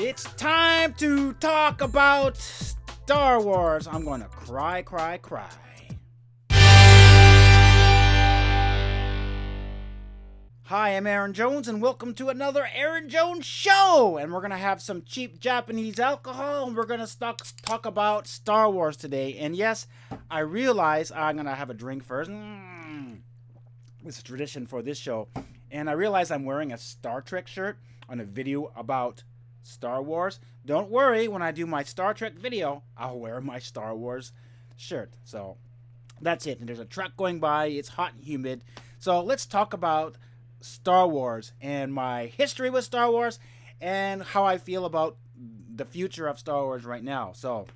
It's time to talk about Star Wars. I'm going to cry. Hi, I'm Aaron Jones, and welcome to another Aaron Jones show. And we're going to have some cheap Japanese alcohol, and we're going to talk about Star Wars today. And yes, I realize I'm going to have a drink first. It's a tradition for this show. And I realize I'm wearing a Star Trek shirt on a video about Star Wars. Don't worry, when I do my Star Trek video, I'll wear my Star Wars shirt. So that's it. And there's a truck going by. It's hot and humid. So let's talk about Star Wars and my history with Star Wars and how I feel about the future of Star Wars right now. So,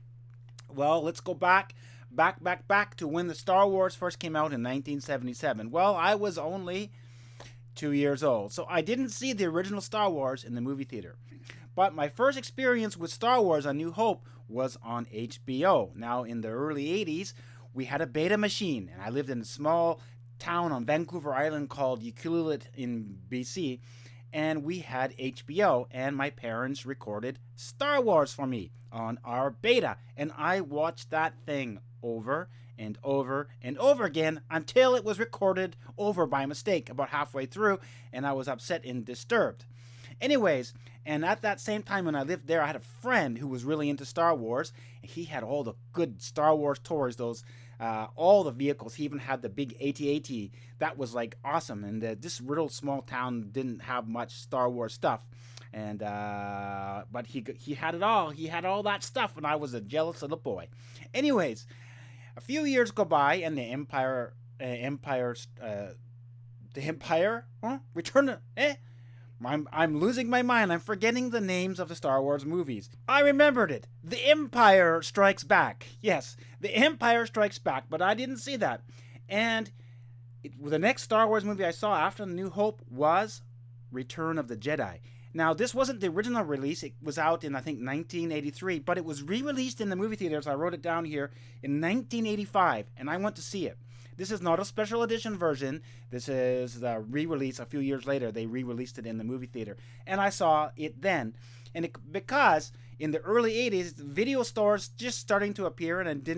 well, let's go back to when the Star Wars first came out in 1977. Well, I was only 2 years old, so I didn't see the original Star Wars in the movie theater. But my first experience with Star Wars A New Hope was on HBO. Now, in the early 80s, we had a beta machine, and I lived in a small town on Vancouver Island called Ucluelet in BC, and we had HBO, and my parents recorded Star Wars for me on our beta, and I watched that thing over and over and over again until it was recorded over by mistake about halfway through, and I was upset and disturbed. Anyways, and at that same time when I lived there, I had a friend who was really into Star Wars. He had all the good Star Wars toys, all the vehicles. He even had the big AT-AT. That was like awesome. And this little small town didn't have much Star Wars stuff. And but he had it all. He had all that stuff, and I was a jealous little boy. Anyways, a few years go by, and the Empire, Return. I'm losing my mind. I'm forgetting the names of the Star Wars movies. I remembered it. The Empire Strikes Back. Yes, The Empire Strikes Back, but I didn't see that. And the next Star Wars movie I saw after The New Hope was Return of the Jedi. Now, this wasn't the original release. It was out in, I think, 1983, but it was re-released in the movie theaters. I wrote it down here in 1985, and I went to see it. This is not a special edition version. This is the re-release a few years later. They re-released it in the movie theater. And I saw it then. And because in the early 80s, video stores just starting to appear, and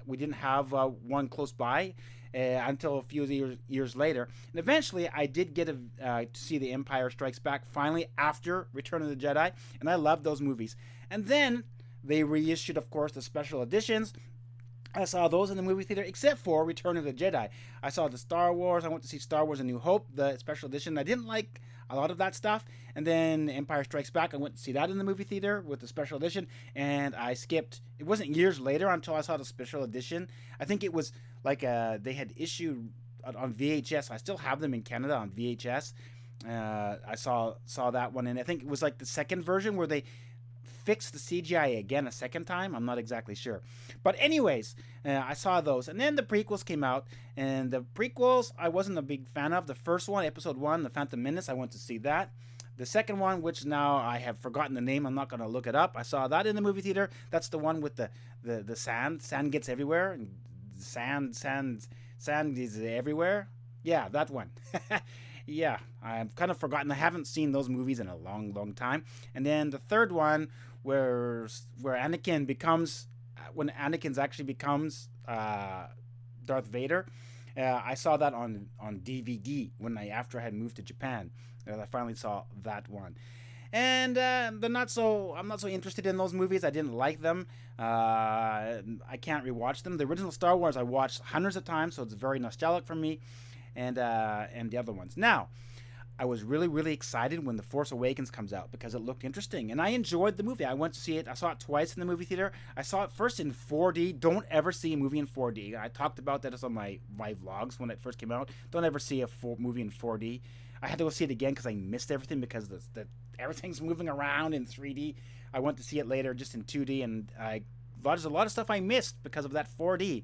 we didn't have one close by until a few years later. And eventually, I did get to see The Empire Strikes Back finally after Return of the Jedi. And I loved those movies. And then they reissued, of course, the special editions. I saw those in the movie theater, except for Return of the Jedi. I saw the Star Wars. I went to see Star Wars A New Hope, the special edition. I didn't like a lot of that stuff. And then Empire Strikes Back, I went to see that in the movie theater with the special edition. And I skipped. It wasn't years later until I saw the special edition. I think it was like they had issued on VHS. I still have them in Canada on VHS. I saw that one. And I think it was like the second version where they fix the CGI again a second time. I'm not exactly sure. But anyways, I saw those. And then the prequels came out. And the prequels, I wasn't a big fan of. The first one, Episode 1, The Phantom Menace, I went to see that. The second one, which now I have forgotten the name, I'm not going to look it up. I saw that in the movie theater. That's the one with the sand. Sand gets everywhere. And sand is everywhere. Yeah, that one. Yeah, I've kind of forgotten. I haven't seen those movies in a long time. And then the third one, where Anakin becomes, when Anakin actually becomes Darth Vader, I saw that on DVD after I had moved to Japan. I finally saw that one. And I'm not so interested in those movies. I didn't like them. I can't rewatch them. The original Star Wars I watched hundreds of times, so it's very nostalgic for me. And the other ones. Now, I was really excited when The Force Awakens comes out because it looked interesting, and I enjoyed the movie. I went to see it. I saw it twice in the movie theater. I saw it first in 4D. Don't ever see a movie in 4D. I talked about that on my vlogs when it first came out. Don't ever see a movie in 4D. I had to go see it again because I missed everything because everything's moving around in 3D. I went to see it later just in 2D, and there's a lot of stuff I missed because of that 4D.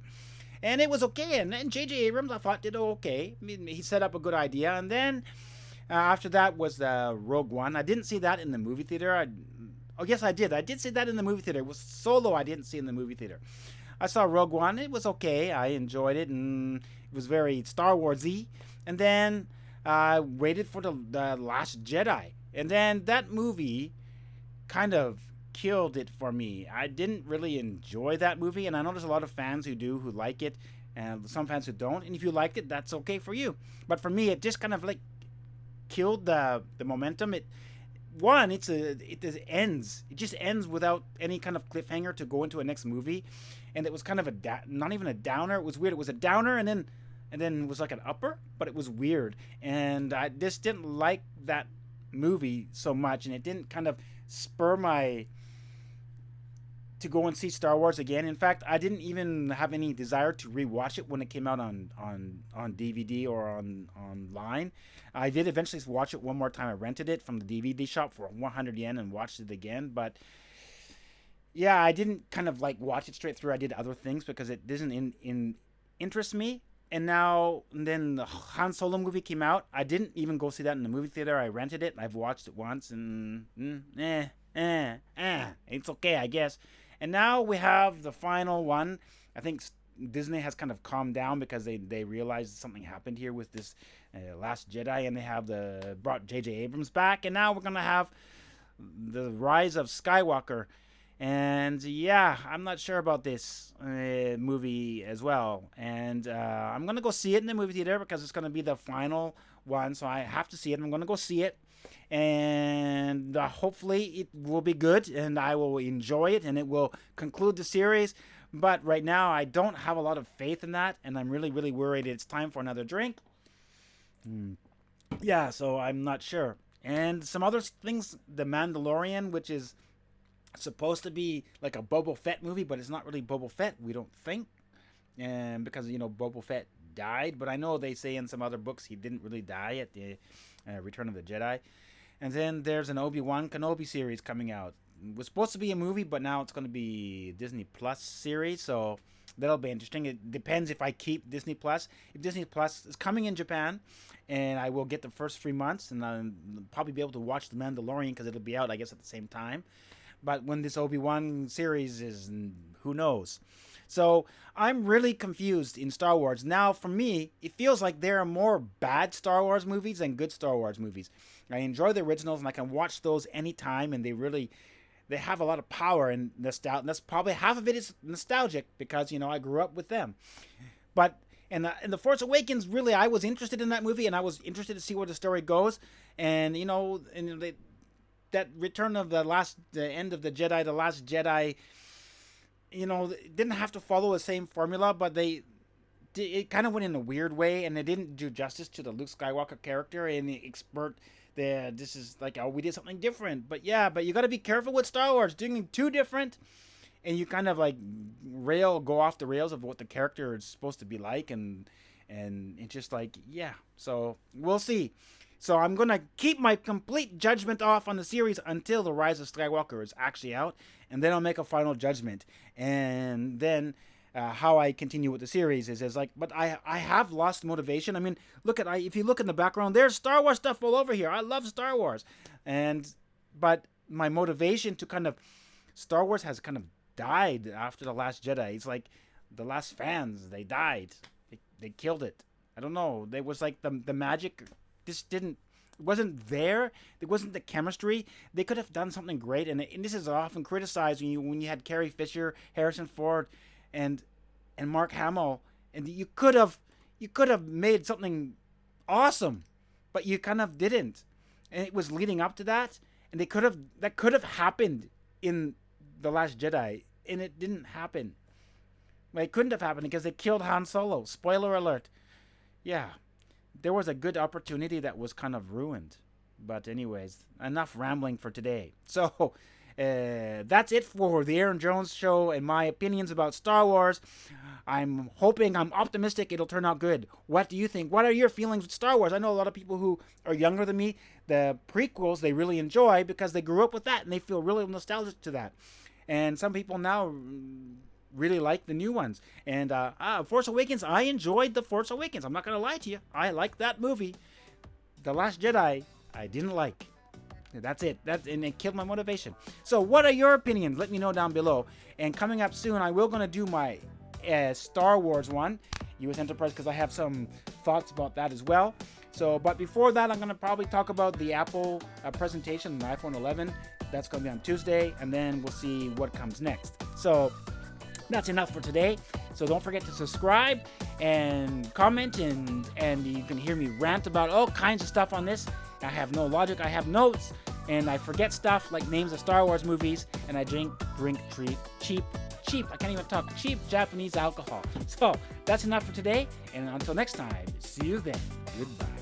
And it was okay. And J.J. Abrams, I thought, did okay. I mean, he set up a good idea. And then after that was Rogue One. I didn't see that in the movie theater. Yes, I did. I did see that in the movie theater. It was Solo I didn't see in the movie theater. I saw Rogue One. It was okay. I enjoyed it. And it was very Star Wars-y. And then I waited for the Last Jedi. And then that movie kind of killed it for me. I didn't really enjoy that movie, and I know there's a lot of fans who like it, and some fans who don't. And if you liked it, that's okay for you. But for me, it just kind of like killed the momentum. It just ends. It just ends without any kind of cliffhanger to go into a next movie, and it was kind of not even a downer. It was weird. It was a downer, and then it was like an upper, but it was weird, and I just didn't like that movie so much, and it didn't kind of spur my to go and see Star Wars again. In fact, I didn't even have any desire to rewatch it when it came out on DVD or online. I did eventually watch it one more time. I rented it from the DVD shop for 100 yen and watched it again. But yeah, I didn't kind of like watch it straight through. I did other things because it doesn't interest me. And then the Han Solo movie came out. I didn't even go see that in the movie theater. I rented it. I've watched it once, and it's okay, I guess. And now we have the final one. I think Disney has kind of calmed down because they realized something happened here with this Last Jedi, and they brought J.J. Abrams back, and now we're gonna have the Rise of Skywalker. And yeah, I'm not sure about this movie as well. And I'm going to go see it in the movie theater because it's going to be the final one. So I have to see it. I'm going to go see it. And hopefully it will be good and I will enjoy it and it will conclude the series. But right now I don't have a lot of faith in that. And I'm really, really worried it's time for another drink. Yeah, so I'm not sure. And some other things, The Mandalorian, which is supposed to be like a Boba Fett movie, but it's not really Boba Fett, we don't think, and because Boba Fett died, but I know they say in some other books he didn't really die at the Return of the Jedi. And then there's an Obi-Wan Kenobi series coming out. It was supposed to be a movie, but now it's going to be Disney Plus series, so that'll be interesting. It depends if I keep Disney Plus. If Disney Plus is coming in Japan, and I will get the first 3 months, and I'll probably be able to watch The Mandalorian because it'll be out, I guess, at the same time. But when this Obi-Wan series is, who knows? So I'm really confused in Star Wars. Now, for me, it feels like there are more bad Star Wars movies than good Star Wars movies. I enjoy the originals, and I can watch those anytime, and they have a lot of power and nostalgia. And that's probably half of it is nostalgic because, I grew up with them. But in the Force Awakens, really, I was interested in that movie, and I was interested to see where the story goes. And, that Return of the End of the Jedi, The Last Jedi, it didn't have to follow the same formula, but it kind of went in a weird way, and it didn't do justice to the Luke Skywalker character, and this is like, oh, we did something different. But you got to be careful with Star Wars, doing too different, and you kind of like go off the rails of what the character is supposed to be like, and it's just like, yeah, so we'll see. So I'm going to keep my complete judgment off on the series until The Rise of Skywalker is actually out. And then I'll make a final judgment. And then how I continue with the series is like, but I have lost motivation. I mean, if you look in the background, there's Star Wars stuff all over here. I love Star Wars. But my motivation to Star Wars has kind of died after The Last Jedi. It's like the last fans, they died. They killed it. I don't know. There was like the magic it wasn't there. There wasn't the chemistry. They could have done something great, and this is often criticized when you had Carrie Fisher, Harrison Ford, and Mark Hamill, and you could have made something awesome, but you kind of didn't, and it was leading up to that, and that could have happened in The Last Jedi, and it didn't happen. Well, it couldn't have happened because they killed Han Solo. Spoiler alert. Yeah. There was a good opportunity that was kind of ruined. But anyways, enough rambling for today. So, that's it for the Aaron Jones Show and my opinions about Star Wars. I'm optimistic it'll turn out good. What do you think? What are your feelings with Star Wars? I know a lot of people who are younger than me, the prequels they really enjoy because they grew up with that and they feel really nostalgic to that. And some people now really like the new ones. And Force Awakens, I enjoyed The Force Awakens. I'm not going to lie to you. I like that movie. The Last Jedi, I didn't like. That's it. And it killed my motivation. So what are your opinions? Let me know down below. And coming up soon, I will going to do my Star Wars one, U.S. Enterprise, because I have some thoughts about that as well. So, but before that, I'm going to probably talk about the Apple presentation, the iPhone 11. That's going to be on Tuesday, and then we'll see what comes next. So that's enough for today. So don't forget to subscribe and comment, and you can hear me rant about all kinds of stuff on this. I have no logic. I have notes, and I forget stuff like names of Star Wars movies, and I drink cheap, I can't even talk, cheap Japanese alcohol. So that's enough for today, and until next time, see you then. Goodbye.